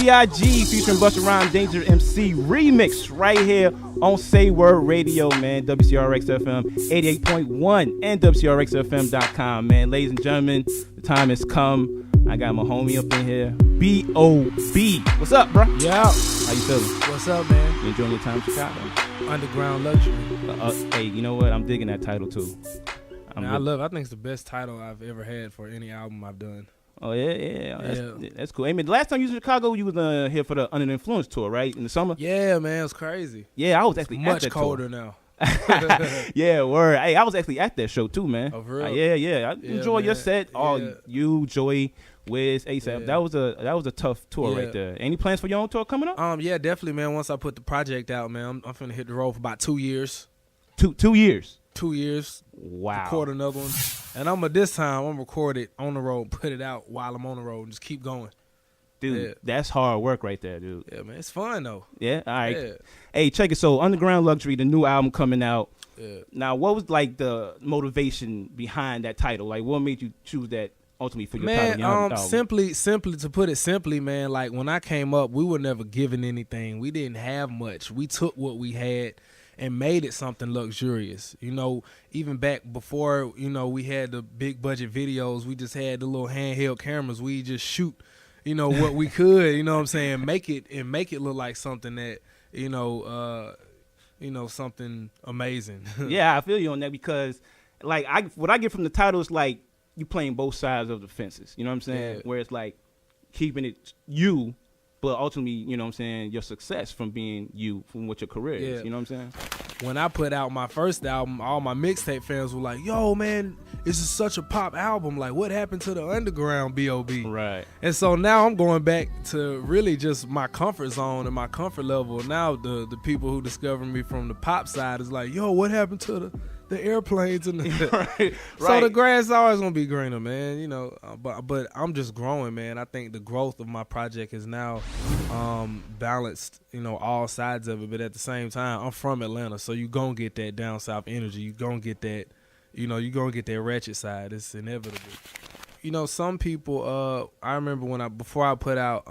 B.I.G. featuring Busta Rhymes, Danger MC remix right here on Say Word Radio, man. WCRX FM 88.1 and WCRXFM.com, man. Ladies and gentlemen, the time has come. I got my homie up in here, B.O.B. What's up, bro? Yeah. How you feeling? What's up, man? You enjoying your time in Chicago? Underground Luxury. Hey, you know what? I'm digging that title too. I think it's the best title I've ever had for any album I've done. Oh yeah. That's cool. Hey man, the last time you was in Chicago, you was here for the Under the Influence tour, right? In the summer. Yeah, man, it was crazy. Yeah, I was actually much at that colder tour. Now. Yeah, word. Hey, I was actually at that show too, man. Oh, for real? Yeah. I enjoy your set. Yeah. You, Joey, Wiz, ASAP. Yeah. That was a tough tour right there. Any plans for your own tour coming up? Yeah, definitely, man. Once I put the project out, man, I'm finna hit the road for about 2 years. 2 years. 2 years. Wow. Record another one, and this time I'm record it on the road, put it out while I'm on the road, and just keep going. Dude, That's hard work right there, dude. Yeah, man, it's fun though. Yeah, all right. Yeah. Hey, check it. So, Underground Luxury, the new album coming out. Yeah. Now, what was like the motivation behind that title? Like, what made you choose that ultimately for your title? Man, simply to put it simply, man. Like when I came up, we were never given anything. We didn't have much. We took what we had and made it something luxurious. You know, even back before, we had the big budget videos, we just had the little handheld cameras. We just shoot, what we could, you know what I'm saying? Make it look like something that, something amazing. Yeah, I feel you on that because like what I get from the title is like you playing both sides of the fences. You know what I'm saying? Yeah. Where it's like keeping it you, but ultimately, you know what I'm saying, your success from being you, from what your career is. You know what I'm saying? When I put out my first album, all my mixtape fans were like, yo, man, this is such a pop album. Like, what happened to the underground B.O.B.? Right. And so now I'm going back to really just my comfort zone and my comfort level. Now the people who discover me from the pop side is like, yo, what happened to the airplanes and right. So the grass is always gonna be greener, man. But I'm just growing, man. I think the growth of my project is now balanced, all sides of it. But at the same time, I'm from Atlanta, so you gonna get that down south energy. You gonna get that, you gonna get that ratchet side. It's inevitable. Some people. I remember before I put out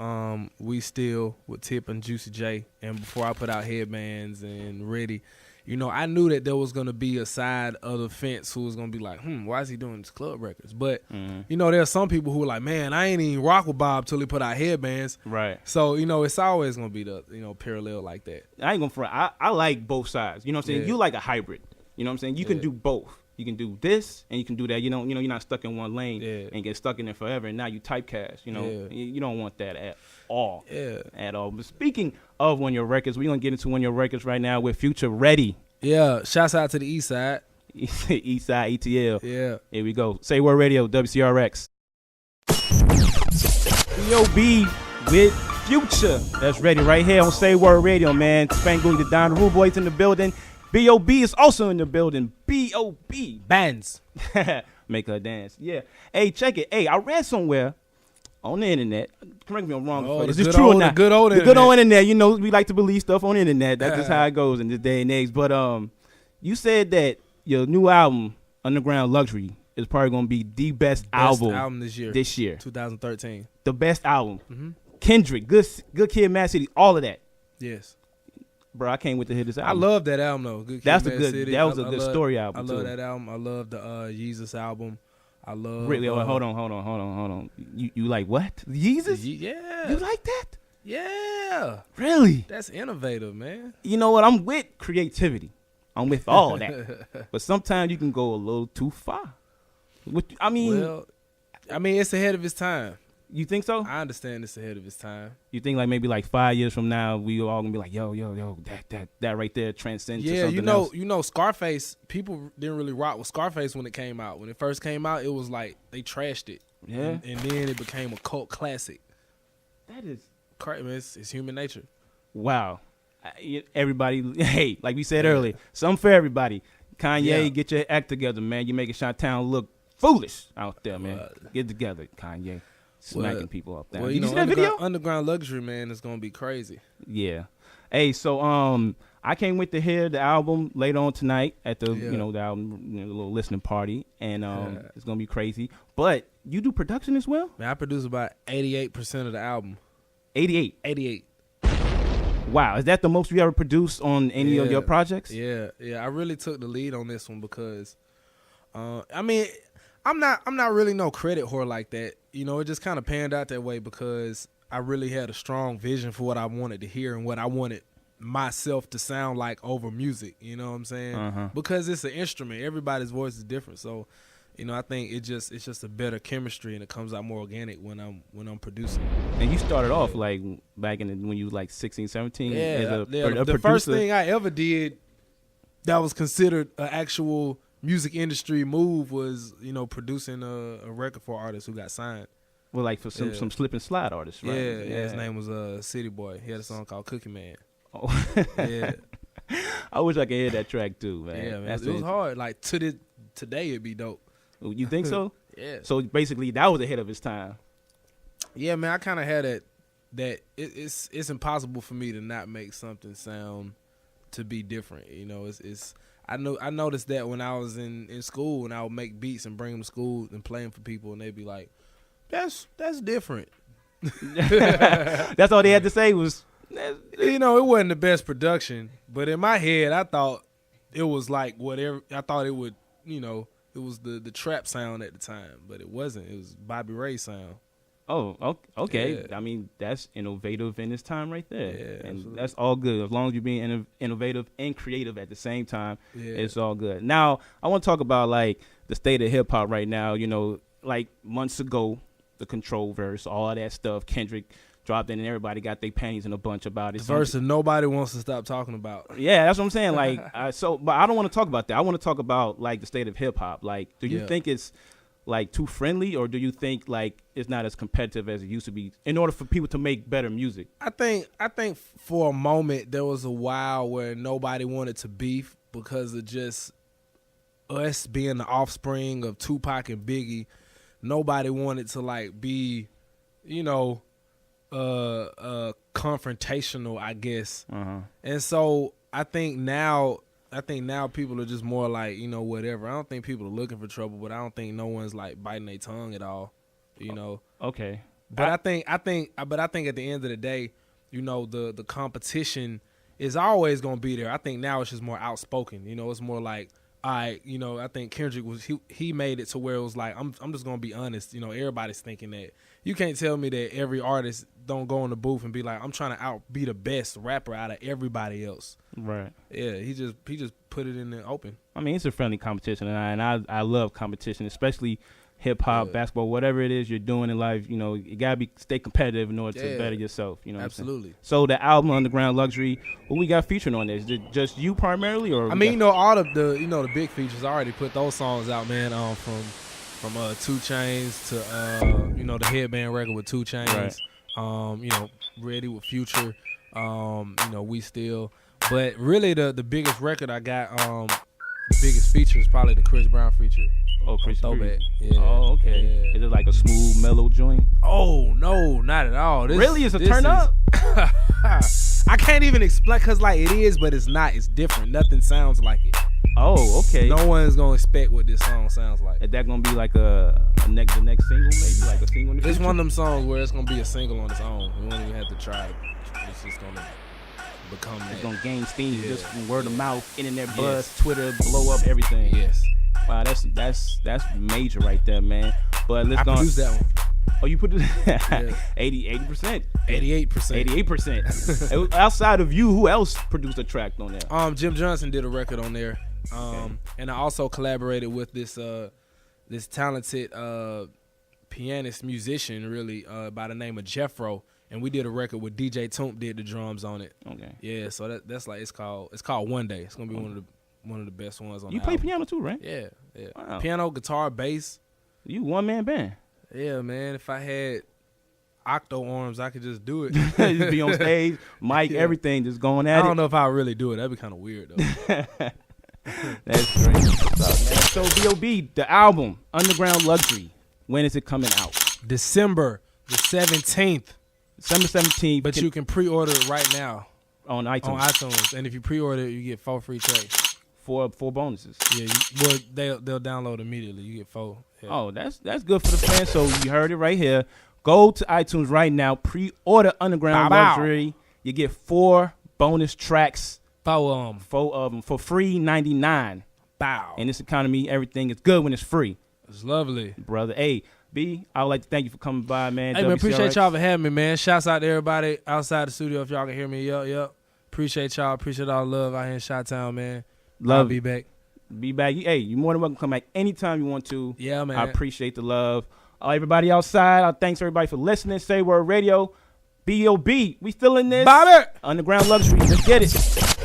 We Still with Tip and Juicy J, and before I put out Headbands and Ready. I knew that there was going to be a side of the fence who was going to be like, why is he doing these club records? But, there are some people who are like, man, I ain't even rock with Bob till he put out Headbands. Right. So, it's always going to be the, parallel like that. I ain't going to front. I like both sides. You know what I'm saying? Yeah. You like a hybrid. You know what I'm saying? You can do both. You can do this and you can do that. You're not stuck in one lane and get stuck in it forever. And now you typecast. You don't want that at all. Yeah. At all. But speaking of one of your records, we're going to get into one of your records right now with Future Ready. Yeah. Shouts out to the East Side. East Side ETL. Yeah. Here we go. Say Word Radio, WCRX. B.O.B. with Future. That's ready right here on Say Word Radio, man. Spangooli Tha Don, the Rude Boys in the building. B.O.B. is also in the building. B.O.B. Bands. Make her dance. Yeah. Hey, check it. Hey, I read somewhere on the internet. Correct me if I'm wrong. Is this true or not? The good old internet. The good old internet. We like to believe stuff on the internet. That's just how it goes in this day and age. But you said that your new album, Underground Luxury, is probably going to be the best album this year. 2013. The best album. Mm-hmm. Kendrick, Good Kid, Mad City, all of that. Yes. Bro, I can't wait to hear this album. I love that album though. Good Kid, That was a good story album. I love that album. I love the Yeezus album. I love. Really? Hold on. You like what? Yeezus? Yeah. You like that? Yeah. Really? That's innovative, man. You know what? I'm with creativity. I'm with all that. But sometimes you can go a little too far. It's ahead of its time. You think so? I understand it's ahead of its time. You think like maybe like 5 years from now we all gonna be like, yo, that right there transcends to something else. Scarface, people didn't really rock with Scarface when it came out. When it first came out, it was like they trashed it. Yeah. And then it became a cult classic. That is crazy. It's human nature. Wow. Everybody, hey, like we said earlier, something for everybody. Kanye, get your act together, man. You're making Chi-Town look foolish out there, man. Get together, Kanye. Smacking people up there. Did you see that video? Underground Luxury, man, is gonna be crazy. Yeah. Hey, so I can't wait to hear the album later on tonight at the the album the little listening party, and it's gonna be crazy. But you do production as well? Man, I produce about 88% of the album. 88. 88. Wow, is that the most you ever produced on any of your projects? Yeah. I really took the lead on this one because, I mean, I'm not really no credit whore like that. You know, it just kind of panned out that way because I really had a strong vision for what I wanted to hear and what I wanted myself to sound like over music. You know what I'm saying? Because it's an instrument, everybody's voice is different. So, you know, I think it's just a better chemistry and it comes out more organic when I'm producing. And you started off like back when you was like 16, 17. Yeah, a the first thing I ever did that was considered an actual music industry move was, you know, producing a record for artists who got signed. Well, like for some slip and slide artists, right? Yeah. His name was City Boy. He had a song called Cookie Man. Oh. Yeah. I wish I could hear that track too, man. Yeah, man. It was hard. Like today it'd be dope. You think so? Yeah. So basically, that was ahead of his time. Yeah, man. I kind of had that it's impossible for me to not make something sound to be different. You know, I noticed that when I was in school and I would make beats and bring them to school and play them for people and they'd be like, that's different. That's all they had to say was, you know, it wasn't the best production, but in my head I thought it was like whatever. I thought it would, you know, it was the trap sound at the time, but it wasn't. It was Bobby Ray's sound. Oh, okay. Yeah. I mean, that's innovative in its time right there. Yeah, and absolutely. that's all good. As long as you're being innovative and creative at the same time, Yeah. it's all good. Now, I want to talk about, like, the state of hip-hop right now. You know, like, months ago, the Control verse, all of that stuff, Kendrick dropped in and everybody got their panties in a bunch about it. The verse that nobody wants to stop talking about. Yeah, that's what I'm saying. Like, but I don't want to talk about that. I want to talk about, like, the state of hip-hop. Like, do you think it's like too friendly, or do you think like it's not as competitive as it used to be in order for people to make better music? I think for a moment there was a while where nobody wanted to beef because of just us being the offspring of Tupac and Biggie. Nobody wanted to like be, you know, confrontational, I guess. And so I think now people are just more like, you know, whatever. I don't think people are looking for trouble, but I don't think no one's like biting their tongue at all, you know. Okay. But I think at the end of the day, you know, the competition is always going to be there. I think now it's just more outspoken. You know, it's more like, you know, I think Kendrick he made it to where it was like, I'm just going to be honest. You know, everybody's thinking that. You can't tell me that every artist don't go in the booth and be like, I'm trying to be the best rapper out of everybody else. Right. Yeah, he just put it in the open. I mean, it's a friendly competition, and I love competition, especially hip hop, basketball, whatever it is you're doing in life. You know, you gotta stay competitive in order to better yourself. You know, absolutely. So the album Underground Luxury, what we got featured on this? Is it just you primarily, or I mean, you know, all of the big features. I already put those songs out, man. From 2 Chainz to you know, the Headband record with 2 Chainz. Right. You know, Ready with Future. You know, We Still. But really, the biggest record I got, the biggest feature is probably the Chris Brown feature. Oh, Chris Throwback. Yeah. Oh, okay. Yeah. Is it like a smooth, mellow joint? Oh no, not at all. Really, it's a turn up. I can't even explain because like it is, but it's not. It's different. Nothing sounds like it. Oh, okay. No one's gonna expect what this song sounds like. Is that gonna be like the next single, maybe like a single? In the It's future? one of them songs where it's gonna be a single on its own. You won't even have to try it. It's just gonna become that. It's gonna gain steam just from word of mouth, internet buzz, Yes. Twitter, blow up everything. Yes. Wow, that's major right there, man. But let's go. I produced that one. Oh, you put it 80%. 88%. 88%. Outside of you, who else produced a track on there? Jim Johnson did a record on there. And I also collaborated with this talented pianist musician, really, by the name of Jeffro, and we did a record with DJ Toomp did the drums on it. Okay. Yeah, so that's like it's called One Day. It's gonna be one of the best ones on. You the play album. piano too, right? Yeah. Wow. Piano, guitar, bass. You one man band. Yeah, man. If I had octo arms, I could just do it. Just be on stage, mic, everything, just going at it. I don't know if I really do it. That'd be kind of weird though. That's great. So B.O.B, the album Underground Luxury, when is it coming out? December the 17th. December 17th. But you can pre-order it right now on iTunes. On iTunes, and if you pre-order it, you get 4 free tracks. Four bonuses. Yeah, they'll download immediately. You get 4. Yeah. Oh, that's good for the fans. So you heard it right here. Go to iTunes right now. Pre-order Underground Bow. Luxury. You get 4 bonus tracks. 4 of them for free, $99. Bow. In this economy, everything is good when it's free. It's lovely. Brother. Hey, B, I would like to thank you for coming by, man. Hey, man, appreciate WCRX. y'all for having me, man. Shouts out to everybody outside the studio if y'all can hear me. Yup. Appreciate y'all. Appreciate all the love out here in Chi-Town, man. Love I'll be back. Be back. Hey, you're more than welcome to come back anytime you want to. Yeah, man. I appreciate the love. Everybody outside, thanks everybody for listening. Say Word Radio. B.O.B. We still in this. Bobby. Underground Luxury. Let's get it.